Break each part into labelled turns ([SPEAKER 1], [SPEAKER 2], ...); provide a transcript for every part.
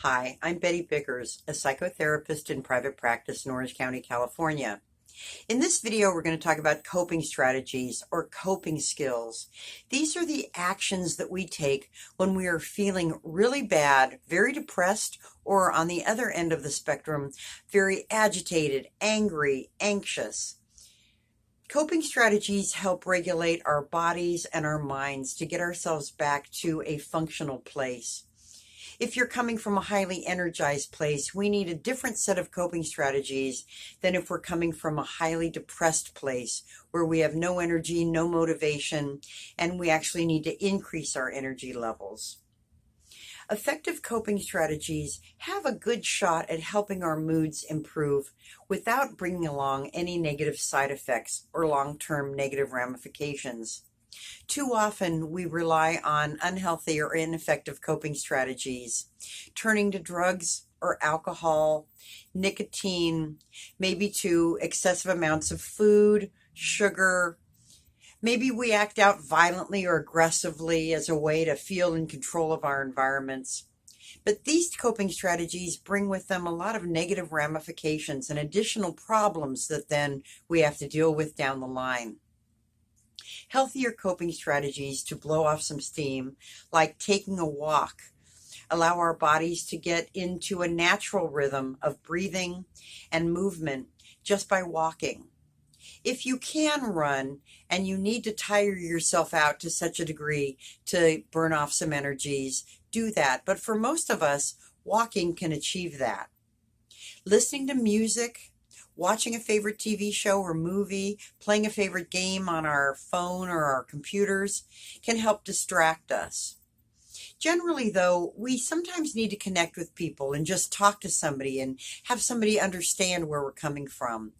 [SPEAKER 1] Hi, I'm Betty Bickers, a psychotherapist in private practice in Orange County, California. In this video, we're going to talk about coping strategies or coping skills. These are the actions that we take when we are feeling really bad, very depressed, or on the other end of the spectrum, very agitated, angry, anxious. Coping strategies help regulate our bodies and our minds to get ourselves back to a functional place. If you're coming from a highly energized place, we need a different set of coping strategies than if we're coming from a highly depressed place where we have no energy, no motivation, and we actually need to increase our energy levels. Effective coping strategies have a good shot at helping our moods improve without bringing along any negative side effects or long-term negative ramifications. Too often, we rely on unhealthy or ineffective coping strategies, turning to drugs or alcohol, nicotine, maybe to excessive amounts of food, sugar. Maybe we act out violently or aggressively as a way to feel in control of our environments. But these coping strategies bring with them a lot of negative ramifications and additional problems that then we have to deal with down the line. Healthier coping strategies to blow off some steam, like taking a walk, allow our bodies to get into a natural rhythm of breathing and movement just by walking. If you can run and you need to tire yourself out to such a degree to burn off some energies, do that. But for most of us, walking can achieve that. Listening to music, watching a favorite TV show or movie, playing a favorite game on our phone or our computers can help distract us. Generally, though, we sometimes need to connect with people and just talk to somebody and have somebody understand where we're coming from.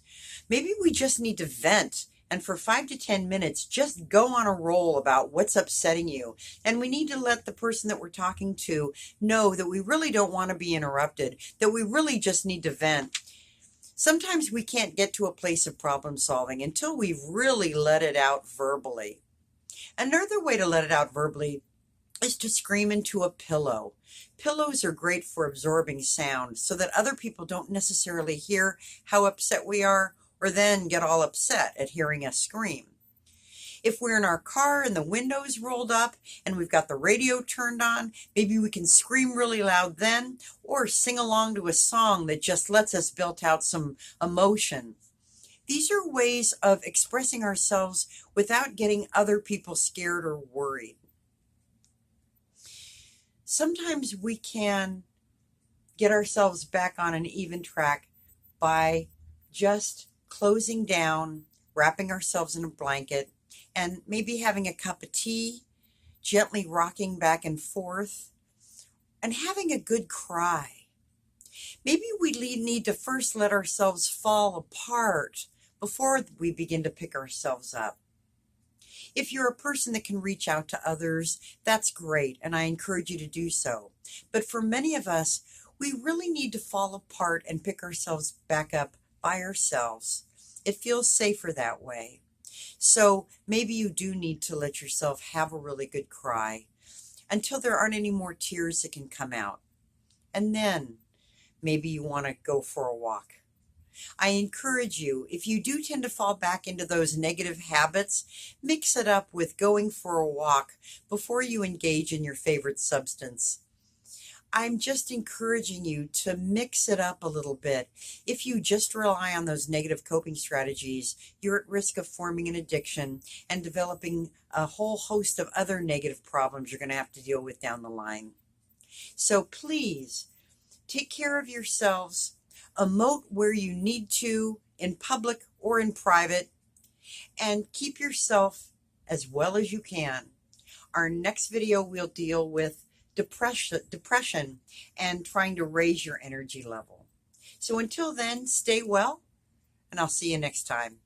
[SPEAKER 1] Maybe we just need to vent and for 5 to 10 minutes, just go on a roll about what's upsetting you. And we need to let the person that we're talking to know that we really don't want to be interrupted, that we really just need to vent. Sometimes we can't get to a place of problem solving until we've really let it out verbally. Another way to let it out verbally is to scream into a pillow. Pillows are great for absorbing sound so that other people don't necessarily hear how upset we are or then get all upset at hearing us scream. If we're in our car and the windows rolled up and we've got the radio turned on, maybe we can scream really loud then, or sing along to a song that just lets us belt out some emotion. These are ways of expressing ourselves without getting other people scared or worried. Sometimes we can get ourselves back on an even track by just closing down, wrapping ourselves in a blanket, and maybe having a cup of tea, gently rocking back and forth, and having a good cry. Maybe we need to first let ourselves fall apart before we begin to pick ourselves up. If you're a person that can reach out to others, that's great, and I encourage you to do so. But for many of us, we really need to fall apart and pick ourselves back up by ourselves. It feels safer that way. So maybe you do need to let yourself have a really good cry until there aren't any more tears that can come out. And then maybe you want to go for a walk. I encourage you, if you do tend to fall back into those negative habits, mix it up with going for a walk before you engage in your favorite substance. I'm just encouraging you to mix it up a little bit. If you just rely on those negative coping strategies, you're at risk of forming an addiction and developing a whole host of other negative problems you're going to have to deal with down the line. So please, take care of yourselves, emote where you need to in public or in private, and keep yourself as well as you can. Our next video will deal with depression and trying to raise your energy level. So until then, stay well, and I'll see you next time.